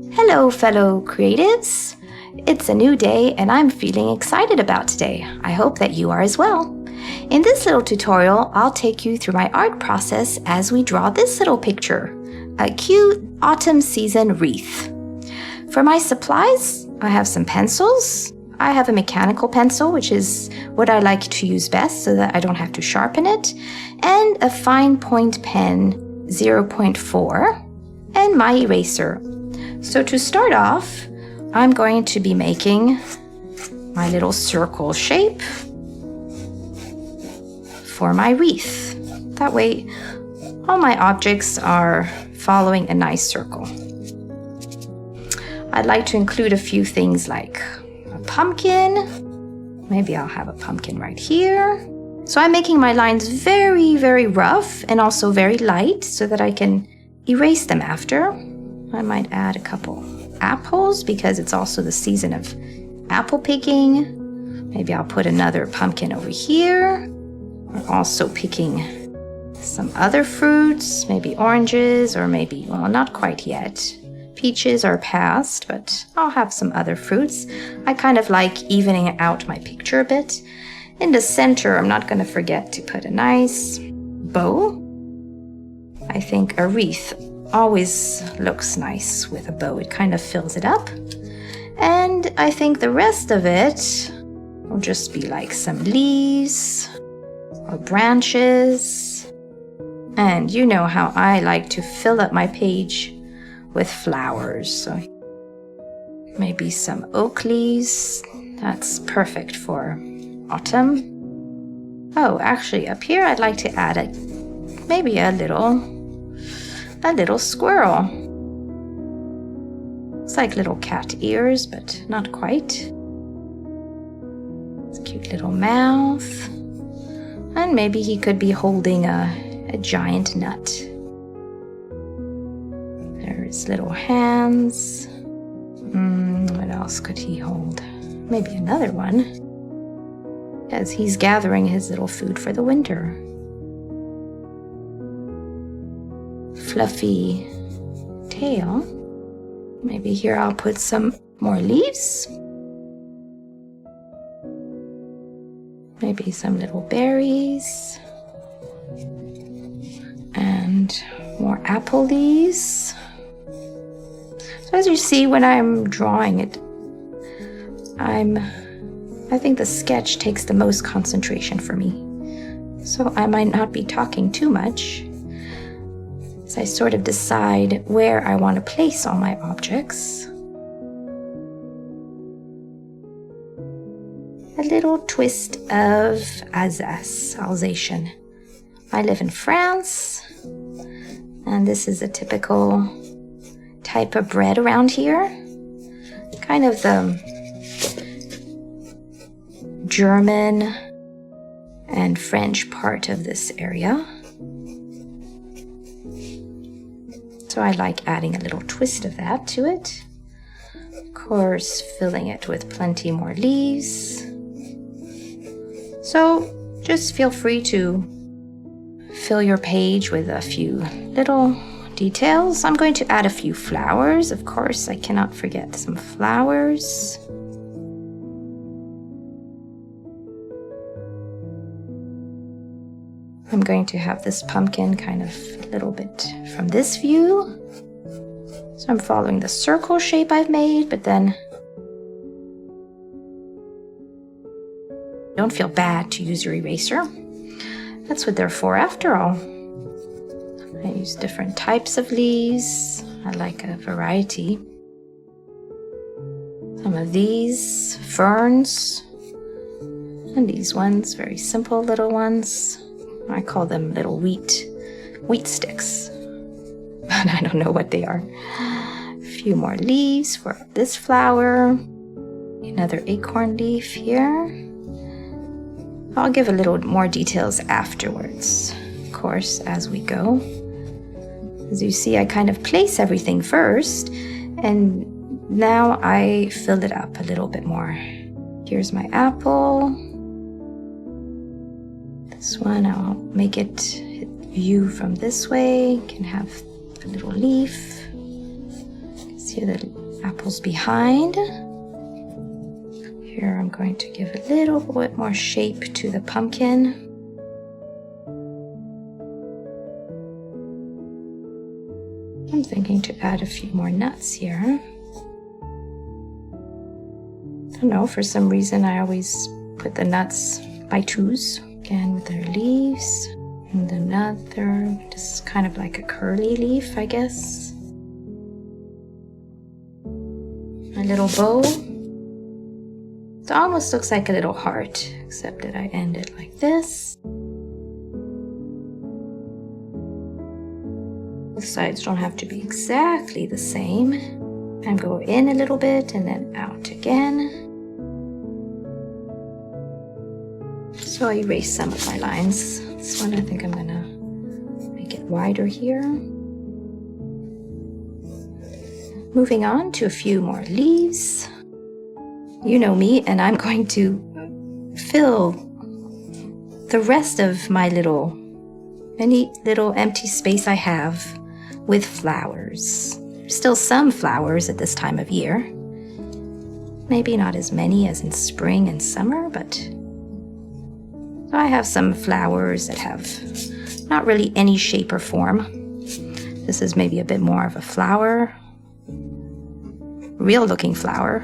Hello, fellow creatives! It's a new day and I'm feeling excited about today. I hope that you are as well. In this little tutorial, I'll take you through my art process as we draw this little picture, a cute autumn season wreath. For my supplies, I have some pencils. I have a mechanical pencil, which is what I like to use best so that I don't have to sharpen it, and a fine point pen 0.4, and my eraser. So to start off, I'm going to be making my little circle shape for my wreath. That way, all my objects are following a nice circle. I'd like to include a few things like a pumpkin. Maybe I'll have a pumpkin right here. So I'm making my lines very, very rough and also very light so that I can erase them after. I might add a couple apples because it's also the season of apple picking. Maybe I'll put another pumpkin over here. We're also picking some other fruits, maybe oranges or maybe, well, not quite yet. Peaches are past, but I'll have some other fruits. I kind of like evening out my picture a bit. In the center, I'm not going to forget to put a nice bow. I think a wreath always looks nice with a bow. It kind of fills it up. And I think the rest of it will just be like some leaves or branches. And you know how I like to fill up my page with flowers. So maybe some oak leaves. That's perfect for autumn. Oh, actually up here I'd like to add maybe a little squirrel. It's like little cat ears, but not quite. It's a cute little mouth. And maybe he could be holding a giant nut. There's little hands. What else could he hold? Maybe another one. As he's gathering his little food for the winter. Fluffy tail. Maybe here I'll put some more leaves. Maybe some little berries. And more apple leaves. So as you see, when I'm drawing it, I think the sketch takes the most concentration for me. So I might not be talking too much as I sort of decide where I want to place all my objects. A little twist of Alsatian. I live in France, and this is a typical type of bread around here. Kind of the German and French part of this area. So I like adding a little twist of that to it. Of course, filling it with plenty more leaves. So just feel free to fill your page with a few little details. I'm going to add a few flowers. Of course, I cannot forget some flowers. I'm going to have this pumpkin kind of a little bit from this view. So I'm following the circle shape I've made, but then don't feel bad to use your eraser. That's what they're for after all. I use different types of leaves. I like a variety. Some of these ferns, and these ones, very simple little ones. I call them little wheat sticks, but I don't know what they are. A few more leaves for this flower. Another acorn leaf here. I'll give a little more details afterwards, of course, as we go. As you see, I kind of place everything first, and now I fill it up a little bit more. Here's my apple. This one, I'll make it view from this way. You can have a little leaf. See the apples behind. Here I'm going to give a little bit more shape to the pumpkin. I'm thinking to add a few more nuts here. I don't know, for some reason I always put the nuts by twos. Again with their leaves. And another, just kind of like a curly leaf, I guess. A little bow. It almost looks like a little heart, except that I end it like this. Both sides don't have to be exactly the same. And go in a little bit and then out again. So I'll erase some of my lines. This one I think I'm gonna make it wider here. Moving on to a few more leaves. You know me, and I'm going to fill the rest of my any little empty space I have with flowers. There's still some flowers at this time of year. Maybe not as many as in spring and summer, but I have some flowers that have not really any shape or form. This is maybe a bit more of a flower, real looking flower.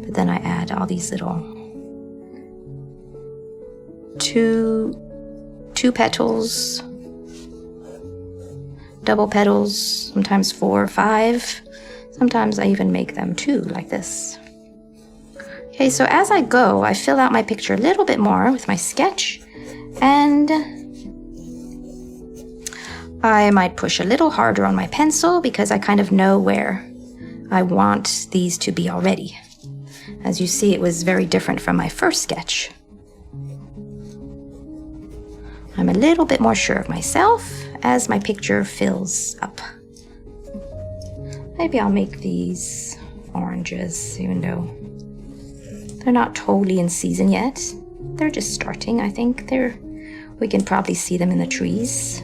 But then I add all these little two petals, double petals, sometimes 4 or 5. Sometimes I even make them 2 like this. Okay, so as I go, I fill out my picture a little bit more with my sketch, and I might push a little harder on my pencil because I kind of know where I want these to be already. As you see, it was very different from my first sketch. I'm a little bit more sure of myself as my picture fills up. Maybe I'll make these oranges, even though they're not totally in season yet. They're just starting, I think. We can probably see them in the trees.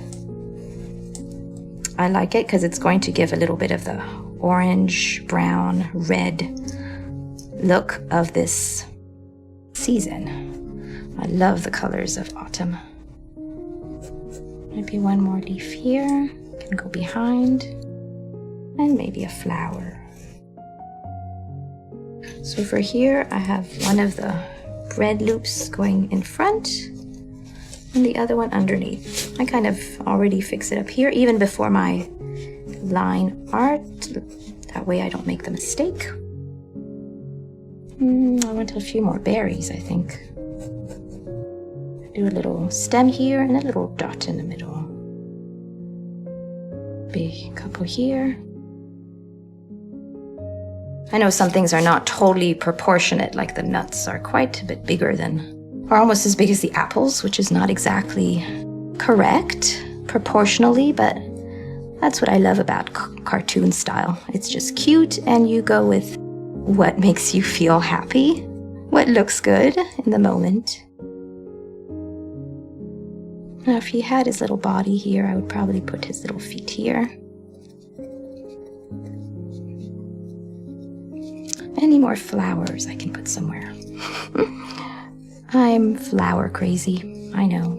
I like it because it's going to give a little bit of the orange, brown, red look of this season. I love the colors of autumn. Maybe one more leaf here. Can go behind. And maybe a flower. So for here, I have one of the red loops going in front and the other one underneath. I kind of already fix it up here, even before my line art. That way I don't make the mistake. I want a few more berries, I think. Do a little stem here and a little dot in the middle. Maybe a couple here. I know some things are not totally proportionate, like the nuts are quite a bit bigger than, or almost as big as the apples, which is not exactly correct proportionally, but that's what I love about cartoon style. It's just cute, and you go with what makes you feel happy, what looks good in the moment. Now, if he had his little body here, I would probably put his little feet here. Any more flowers I can put somewhere. I'm flower crazy, I know.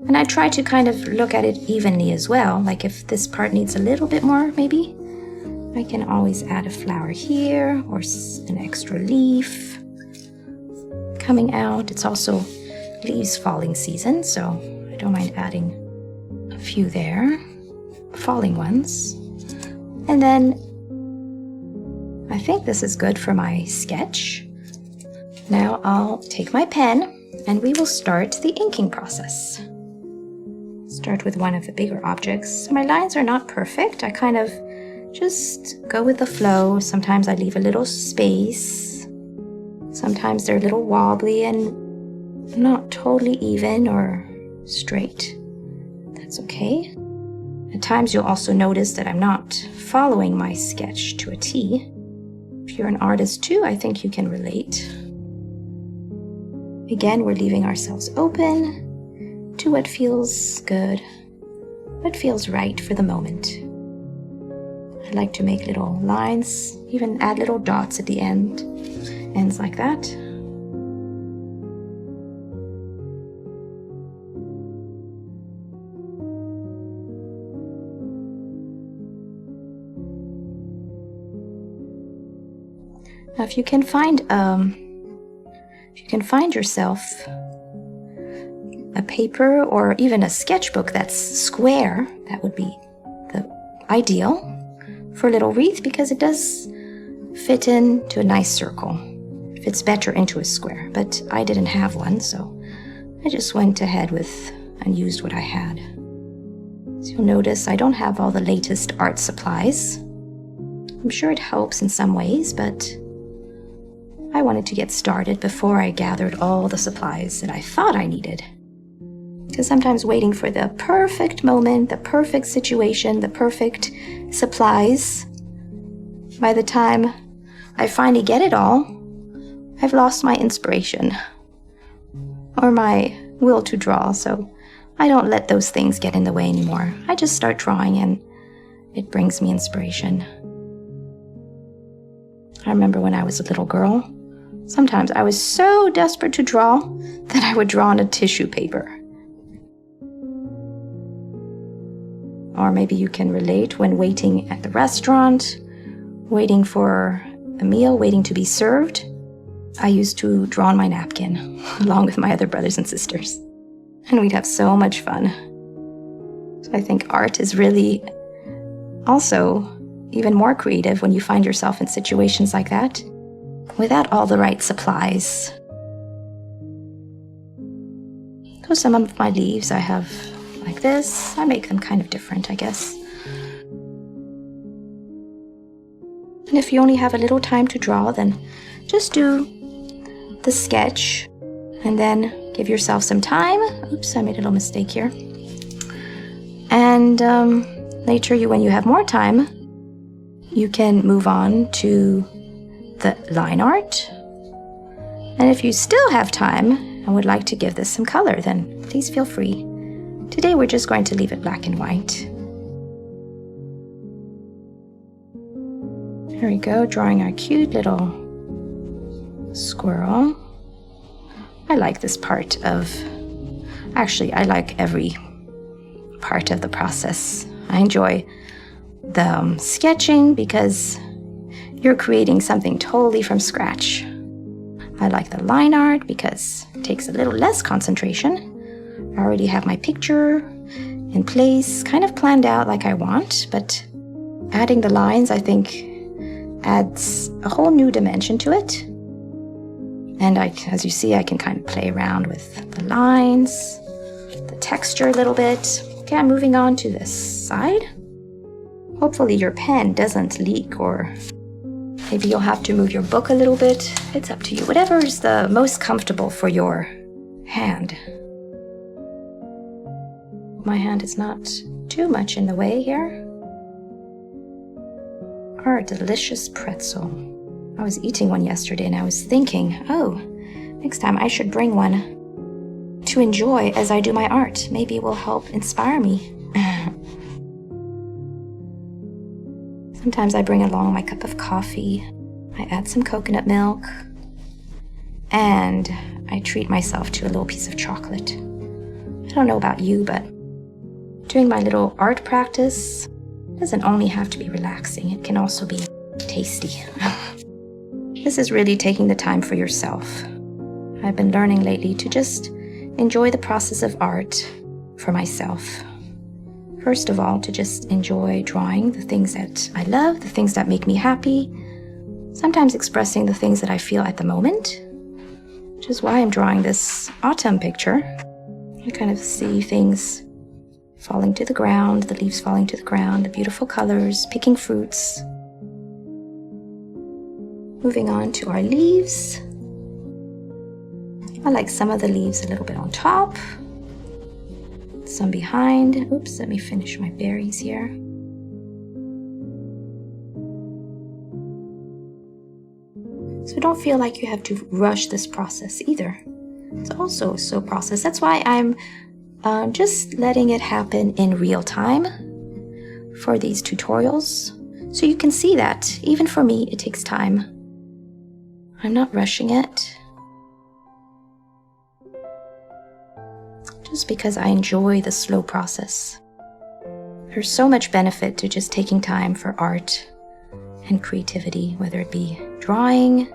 And I try to kind of look at it evenly as well. Like if this part needs a little bit more, maybe, I can always add a flower here or an extra leaf coming out. It's also leaves falling season, so I don't mind adding a few there, falling ones. And then I think this is good for my sketch. Now I'll take my pen and we will start the inking process. Start with one of the bigger objects. My lines are not perfect. I kind of just go with the flow. Sometimes I leave a little space. Sometimes they're a little wobbly and not totally even or straight. That's okay. At times you'll also notice that I'm not following my sketch to a T. If you're an artist too, I think you can relate. Again, we're leaving ourselves open to what feels good, what feels right for the moment. I like to make little lines, even add little dots at the ends like that. Now, if you can find yourself a paper or even a sketchbook that's square, that would be the ideal for a little wreath, because it does fit into a nice circle. It fits better into a square, but I didn't have one, so I just went ahead and used what I had. So you'll notice I don't have all the latest art supplies. I'm sure it helps in some ways, but I wanted to get started before I gathered all the supplies that I thought I needed. Because sometimes waiting for the perfect moment, the perfect situation, the perfect supplies, by the time I finally get it all, I've lost my inspiration or my will to draw, so I don't let those things get in the way anymore. I just start drawing and it brings me inspiration. I remember when I was a little girl, sometimes I was so desperate to draw that I would draw on a tissue paper. Or maybe you can relate when waiting at the restaurant, waiting for a meal, waiting to be served. I used to draw on my napkin along with my other brothers and sisters, and we'd have so much fun. So I think art is really also even more creative when you find yourself in situations like that without all the right supplies. So some of my leaves I have like this. I make them kind of different, I guess. And if you only have a little time to draw, then just do the sketch and then give yourself some time. Oops, I made a little mistake here. And later, when you have more time, you can move on to the line art. And if you still have time and would like to give this some color, then please feel free. Today we're just going to leave it black and white. Here we go, drawing our cute little squirrel. I like this part of, actually I like every part of the process. I enjoy the sketching because you're creating something totally from scratch. I like the line art because it takes a little less concentration. I already have my picture in place, kind of planned out like I want, but adding the lines, I think, adds a whole new dimension to it. And as you see, I can kind of play around with the lines, the texture a little bit. Okay, I'm moving on to this side. Hopefully your pen doesn't leak, or maybe you'll have to move your book a little bit. It's up to you. Whatever is the most comfortable for your hand. My hand is not too much in the way here. Or a delicious pretzel. I was eating one yesterday and I was thinking, oh, next time I should bring one to enjoy as I do my art. Maybe it will help inspire me. Sometimes I bring along my cup of coffee. I add some coconut milk. And I treat myself to a little piece of chocolate. I don't know about you, but doing my little art practice doesn't only have to be relaxing. It can also be tasty. This is really taking the time for yourself. I've been learning lately to just enjoy the process of art for myself. First of all, to just enjoy drawing the things that I love, the things that make me happy, sometimes expressing the things that I feel at the moment, which is why I'm drawing this autumn picture. You kind of see things falling to the ground, the leaves falling to the ground, the beautiful colors, picking fruits. Moving on to our leaves. I like some of the leaves a little bit on top, some behind. Oops, let me finish my berries here. So don't feel like you have to rush this process either. It's also a slow process. That's why I'm just letting it happen in real time for these tutorials, So you can see that, even for me, it takes time. I'm not rushing it. Just because I enjoy the slow process. There's so much benefit to just taking time for art and creativity, whether it be drawing,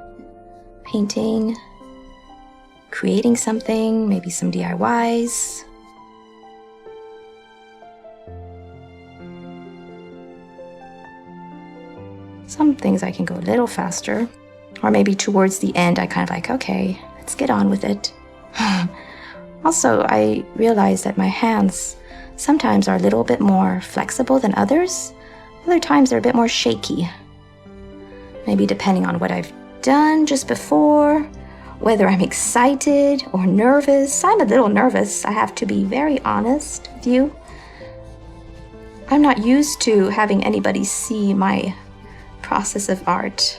painting, creating something, maybe some DIYs. Some things I can go a little faster, or maybe towards the end I kind of like, okay, let's get on with it. Also, I realize that my hands sometimes are a little bit more flexible than others. Other times they're a bit more shaky. Maybe depending on what I've done just before, whether I'm excited or nervous. I'm a little nervous, I have to be very honest with you. I'm not used to having anybody see my process of art.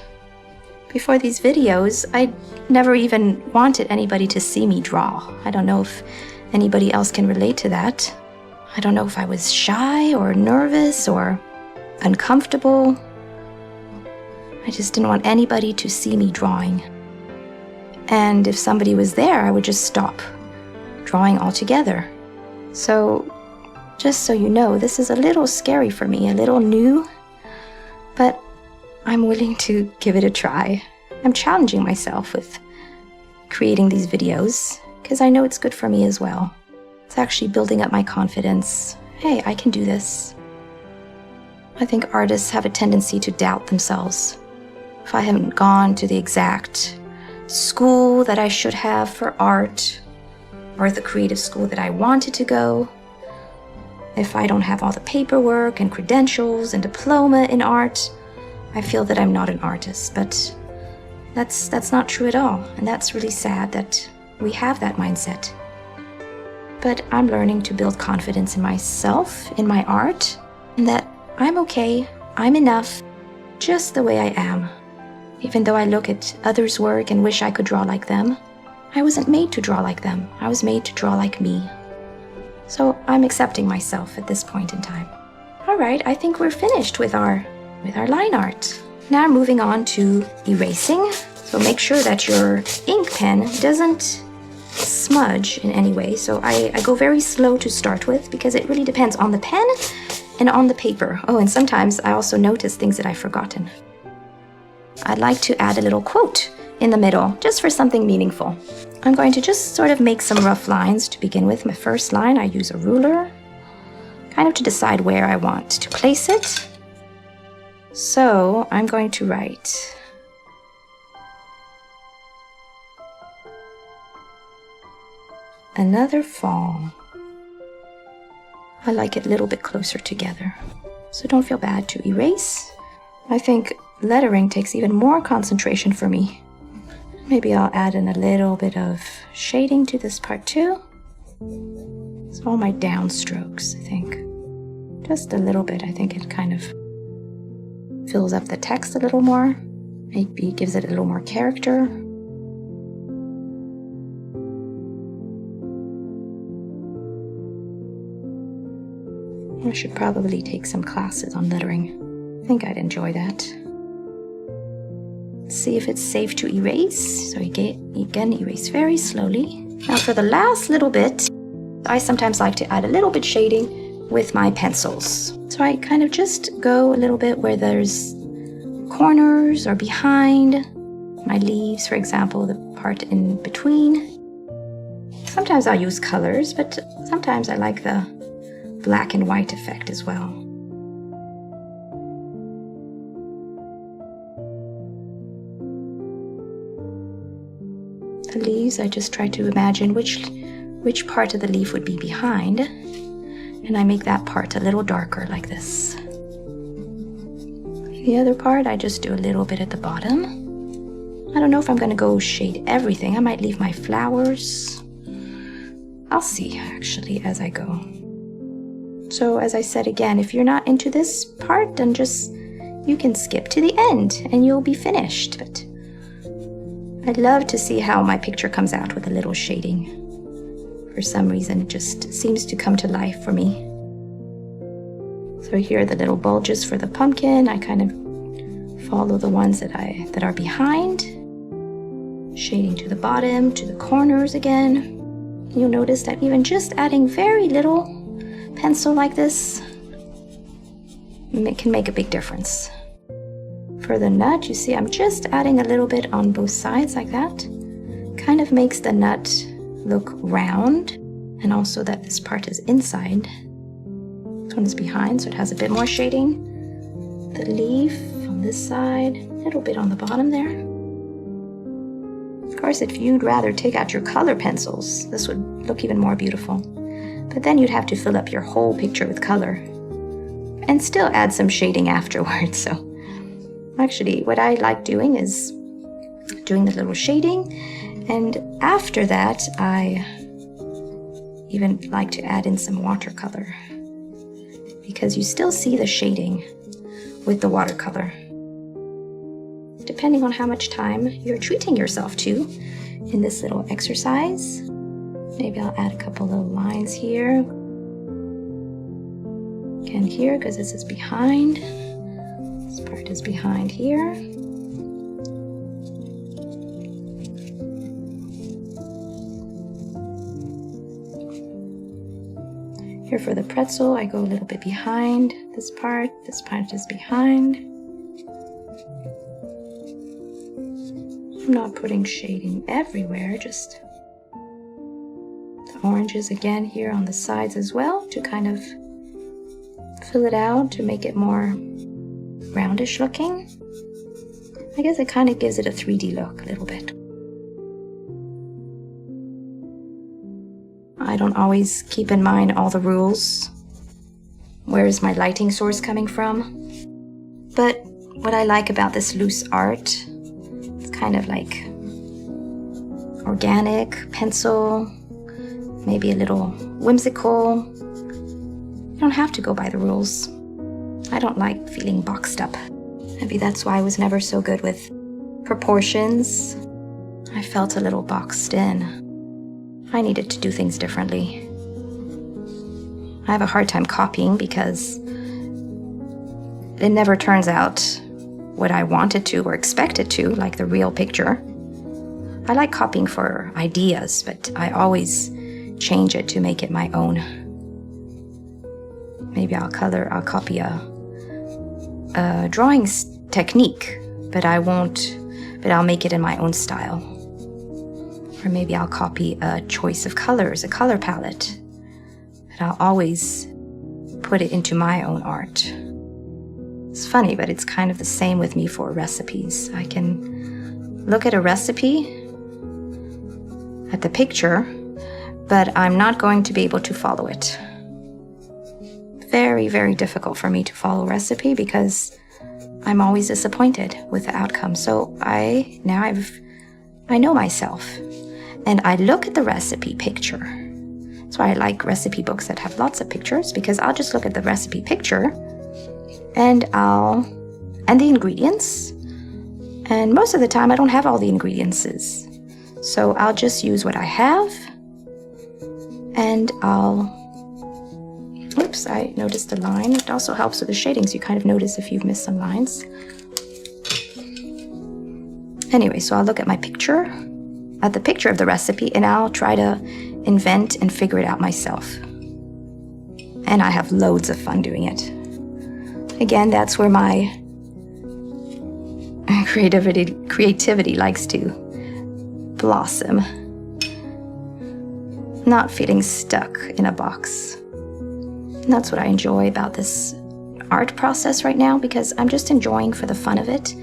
Before these videos, I never even wanted anybody to see me draw. I don't know if anybody else can relate to that. I don't know if I was shy or nervous or uncomfortable. I just didn't want anybody to see me drawing. And if somebody was there, I would just stop drawing altogether. So, just so you know, this is a little scary for me, a little new, but I'm willing to give it a try. I'm challenging myself with creating these videos because I know it's good for me as well. It's actually building up my confidence. Hey, I can do this. I think artists have a tendency to doubt themselves. If I haven't gone to the exact school that I should have for art, or the creative school that I wanted to go, if I don't have all the paperwork and credentials and diploma in art, I feel that I'm not an artist. But that's not true at all, and that's really sad that we have that mindset. But I'm learning to build confidence in myself, in my art, and that I'm okay, I'm enough, just the way I am. Even though I look at others' work and wish I could draw like them, I wasn't made to draw like them. I was made to draw like me. So I'm accepting myself at this point in time. All right, I think we're finished with our line art. Now moving on to erasing. So make sure that your ink pen doesn't smudge in any way. So I go very slow to start with because it really depends on the pen and on the paper. Oh, and sometimes I also notice things that I've forgotten. I'd like to add a little quote in the middle, just for something meaningful. I'm going to just sort of make some rough lines to begin with. My first line, I use a ruler, kind of to decide where I want to place it. So I'm going to write another fall. I like it a little bit closer together, so don't feel bad to erase. I think lettering takes even more concentration for me. Maybe I'll add in a little bit of shading to this part too. It's all my downstrokes, I think. Just a little bit. I think it kind of fills up the text a little more. Maybe gives it a little more character. I should probably take some classes on lettering. I think I'd enjoy that. Let's see if it's safe to erase. So again, erase very slowly. Now for the last little bit, I sometimes like to add a little bit shading with my pencils. So I kind of just go a little bit where there's corners or behind my leaves, for example, the part in between. Sometimes I'll use colors, but sometimes I like the black and white effect as well. The leaves, I just try to imagine which part of the leaf would be behind, and I make that part a little darker like this. The other part, I just do a little bit at the bottom. I don't know if I'm going to go shade everything. I might leave my flowers. I'll see, actually, as I go. So, as I said again, if you're not into this part, then you can skip to the end and you'll be finished. But I'd love to see how my picture comes out with a little shading. For some reason, it just seems to come to life for me. So So here are the little bulges for the pumpkin. I kind of follow the ones that are behind. Shading to the bottom, to the corners again. You'll notice that even just adding very little pencil like this can make a big difference. For the nut, you see I'm just adding a little bit on both sides like that. Kind of makes the nut look round, and also that this part is inside. This one is behind, so it has a bit more shading. The leaf on this side, a little bit on the bottom there. Of course, if you'd rather take out your color pencils, this would look even more beautiful. But then you'd have to fill up your whole picture with color and still add some shading afterwards. So actually, what I like doing is doing the little shading, and after that, I even like to add in some watercolor because you still see the shading with the watercolor. Depending on how much time you're treating yourself to in this little exercise. Maybe I'll add a couple little lines here. Again here, because this is behind. This part is behind here. Here for the pretzel, I go a little bit behind this part is behind. I'm not putting shading everywhere, just the oranges again here on the sides as well to kind of fill it out to make it more roundish looking. I guess it kind of gives it a 3D look a little bit. I don't always keep in mind all the rules. Where is my lighting source coming from? But what I like about this loose art, kind of like organic, pencil, maybe a little whimsical. You don't have to go by the rules. I don't like feeling boxed up. Maybe that's why I was never so good with proportions. I felt a little boxed in. I needed to do things differently. I have a hard time copying because it never turns out what I wanted to or expected to, like the real picture. I like copying for ideas, but I always change it to make it my own. Maybe I'll copy a drawing technique, but I'll make it in my own style. Or maybe I'll copy a choice of colors, a color palette, but I'll always put it into my own art. It's funny, but it's kind of the same with me for recipes. I can look at a recipe, at the picture, but I'm not going to be able to follow it. Very, very difficult for me to follow a recipe because I'm always disappointed with the outcome. So I know myself, and I look at the recipe picture. That's why I like recipe books that have lots of pictures, because I'll just look at the recipe picture and the ingredients. And most of the time I don't have all the ingredients. So I'll just use what I have, and oops, I noticed the line. It also helps with the shadings. You kind of notice if you've missed some lines. Anyway, so I'll look at my picture, at the picture of the recipe, and I'll try to invent and figure it out myself. And I have loads of fun doing it. Again, that's where my creativity likes to blossom. Not feeling stuck in a box. And that's what I enjoy about this art process right now, because I'm just enjoying for the fun of it.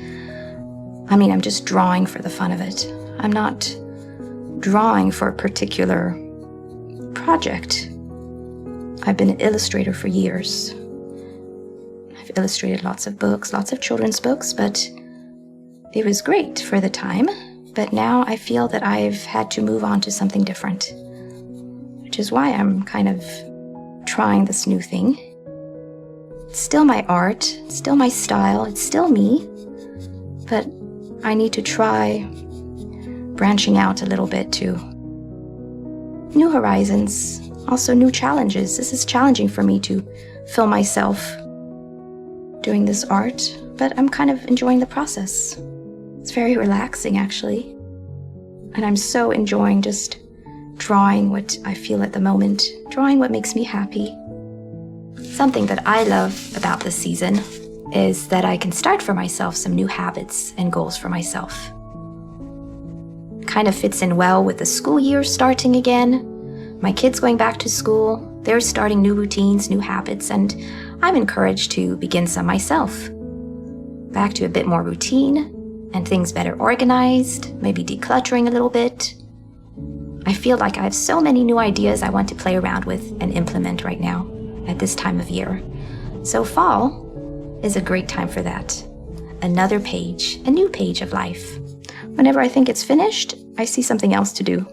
I'm just drawing for the fun of it. I'm not drawing for a particular project. I've been an illustrator for years. I've illustrated lots of books, lots of children's books, but it was great for the time. But now I feel that I've had to move on to something different, which is why I'm kind of trying this new thing. It's still my art, it's still my style, it's still me, but I need to try branching out a little bit to new horizons, also new challenges. This is challenging for me to fill myself doing this art, but I'm kind of enjoying the process. It's very relaxing, actually. And I'm so enjoying just drawing what I feel at the moment, drawing what makes me happy. Something that I love about this season is that I can start for myself some new habits and goals for myself. Kind of fits in well with the school year starting again. My kids going back to school, they're starting new routines, new habits, and I'm encouraged to begin some myself. Back to a bit more routine and things better organized, maybe decluttering a little bit. I feel like I have so many new ideas I want to play around with and implement right now at this time of year. So fall is a great time for that. Another page, a new page of life. Whenever I think it's finished, I see something else to do.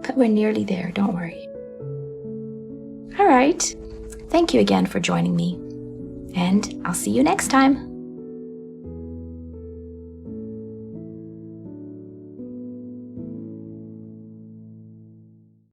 But we're nearly there, don't worry. All right. Thank you again for joining me. And I'll see you next time.